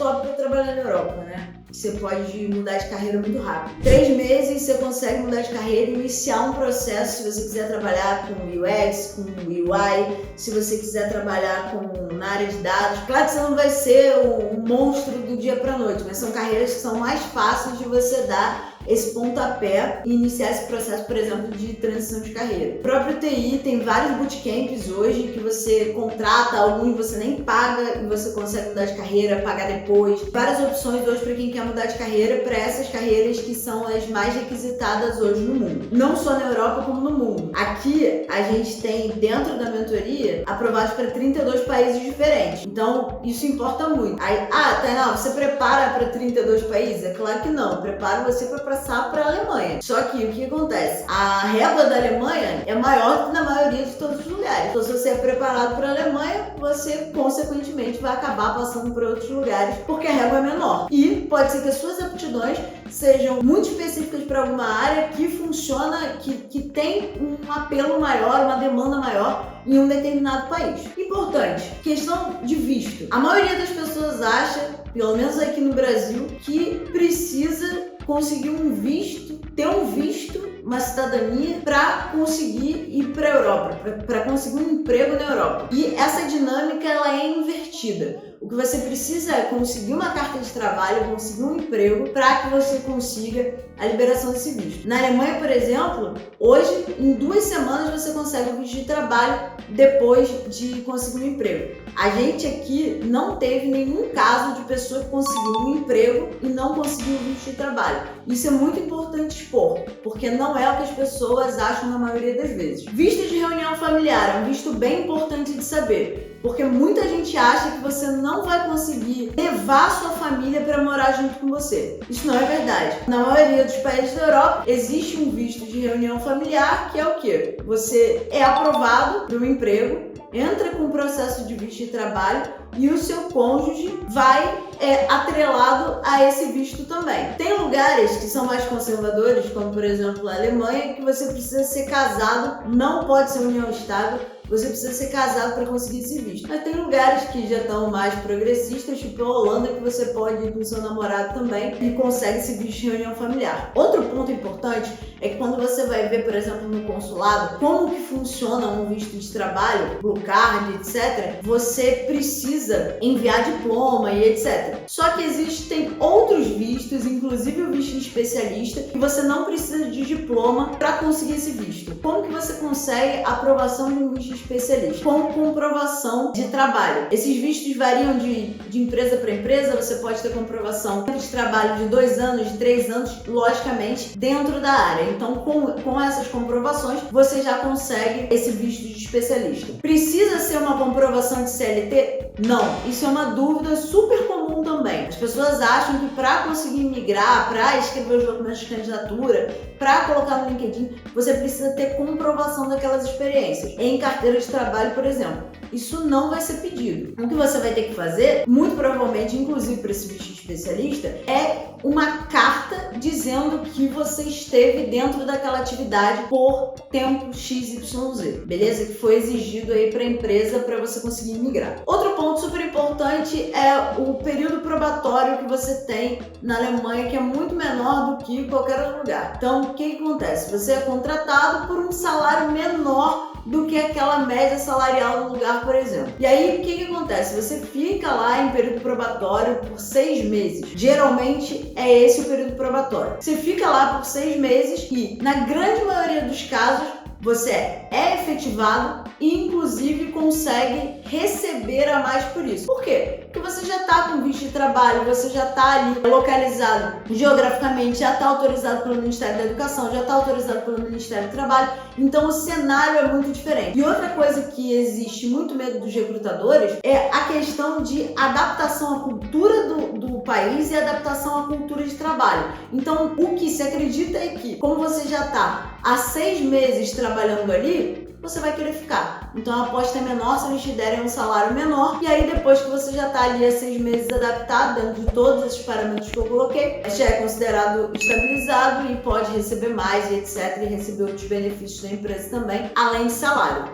top para trabalhar na Europa, né? Você pode mudar de carreira muito rápido. 3 meses você consegue mudar de carreira e iniciar um processo se você quiser trabalhar com UX, com UI, se você quiser trabalhar na área de dados. Claro que você não vai ser um monstro do dia para a noite, mas são carreiras que são mais fáceis de você dar esse pontapé e iniciar esse processo, por exemplo, de transição de carreira. O próprio TI tem vários bootcamps hoje que você contrata, alguns você nem paga e você consegue mudar de carreira, pagar depois. Várias opções hoje para quem quer mudar de carreira, para essas carreiras que são as mais requisitadas hoje no mundo. Não só na Europa, como no mundo. Aqui, a gente tem, dentro da mentoria, aprovados para 32 países diferentes. Então, isso importa muito. Aí, Tainá, você prepara para 32 países? É claro que não. Prepara você para passar para a Alemanha. Só que o que acontece? A régua da Alemanha é maior que na maioria de todos os lugares. Então, se você é preparado para a Alemanha, você, consequentemente, vai acabar passando por outros lugares, porque a régua é menor. E pode ser que as suas aptidões sejam muito específicas para alguma área que funciona, que tem um apelo maior, uma demanda maior em um determinado país. Importante, questão de visto. A maioria das pessoas acha, pelo menos aqui no Brasil, que precisa conseguir um visto, ter um visto, uma cidadania para conseguir ir para a Europa, para conseguir um emprego na Europa. E essa dinâmica ela é invertida. O que você precisa é conseguir uma carta de trabalho, conseguir um emprego para que você consiga a liberação desse visto. Na Alemanha, por exemplo, hoje, em 2 semanas você consegue o visto de trabalho depois de conseguir um emprego. A gente aqui não teve nenhum caso de pessoa que conseguiu um emprego e não conseguiu o visto de trabalho. Isso é muito importante expor, porque não é o que as pessoas acham na maioria das vezes. Visto de reunião familiar é um visto bem importante de saber, porque muita gente acha que você não vai conseguir levar sua família para morar junto com você. Isso não é verdade. Na maioria dos países da Europa, existe um visto de reunião familiar, que é o quê? Você é aprovado para um emprego, entra com o processo de visto de trabalho e o seu cônjuge vai atrelado a esse visto também. Tem lugares que são mais conservadores, como por exemplo a Alemanha, que você precisa ser casado, não pode ser união estável, você precisa ser casado para conseguir esse visto. Mas tem lugares que já estão mais progressistas, tipo a Holanda, que você pode ir com seu namorado também e consegue esse visto de reunião familiar. Outro ponto importante é que quando você vai ver, por exemplo, no consulado, como que funciona um visto de trabalho, Blue Card, etc., você precisa enviar diploma e etc. Só que existem outros vistos, inclusive o visto de especialista, que você não precisa de diploma para conseguir esse visto. Como que você consegue a aprovação de um visto de especialista? Com comprovação de trabalho. Esses vistos variam de empresa para empresa, você pode ter comprovação de trabalho de 2 anos, de 3 anos, logicamente, dentro da área. Então, com essas comprovações, você já consegue esse visto de especialista. Precisa ser uma comprovação de CLT? Não. Isso é uma dúvida super comum também. As pessoas acham que para conseguir migrar, para escrever os documentos de candidatura, para colocar no LinkedIn, você precisa ter comprovação daquelas experiências. Em carteira de trabalho, por exemplo. Isso não vai ser pedido. O que você vai ter que fazer, muito provavelmente, inclusive para esse visto de especialista, é uma carta dizendo que você esteve dentro daquela atividade por tempo XYZ, beleza? Que foi exigido aí para a empresa para você conseguir migrar. Outro ponto super importante é o período probatório que você tem na Alemanha, que é muito menor do que qualquer outro lugar. Então, o que acontece? Você é contratado por um salário menor do que aquela média salarial do lugar, por exemplo. E aí, o que acontece? Você fica lá em período probatório por 6 meses. Geralmente, é esse o período probatório. Você fica lá por 6 meses e, na grande maioria dos casos, você é efetivado e, inclusive, consegue receber a mais por isso. Por quê? Porque você já está com visto de trabalho, você já está ali localizado geograficamente, já está autorizado pelo Ministério da Educação, já está autorizado pelo Ministério do Trabalho, então o cenário é muito diferente. E outra coisa que existe muito medo dos recrutadores é a questão de adaptação à cultura do país e adaptação à cultura de trabalho. Então, o que se acredita é que, como você já está há 6 meses trabalhando ali, você vai querer ficar. Então a aposta é menor se eles te derem um salário menor, e aí depois que você já está ali há 6 meses adaptado dentro de todos esses parâmetros que eu coloquei, já é considerado estabilizado e pode receber mais e etc, e receber outros benefícios da empresa também, além de salário.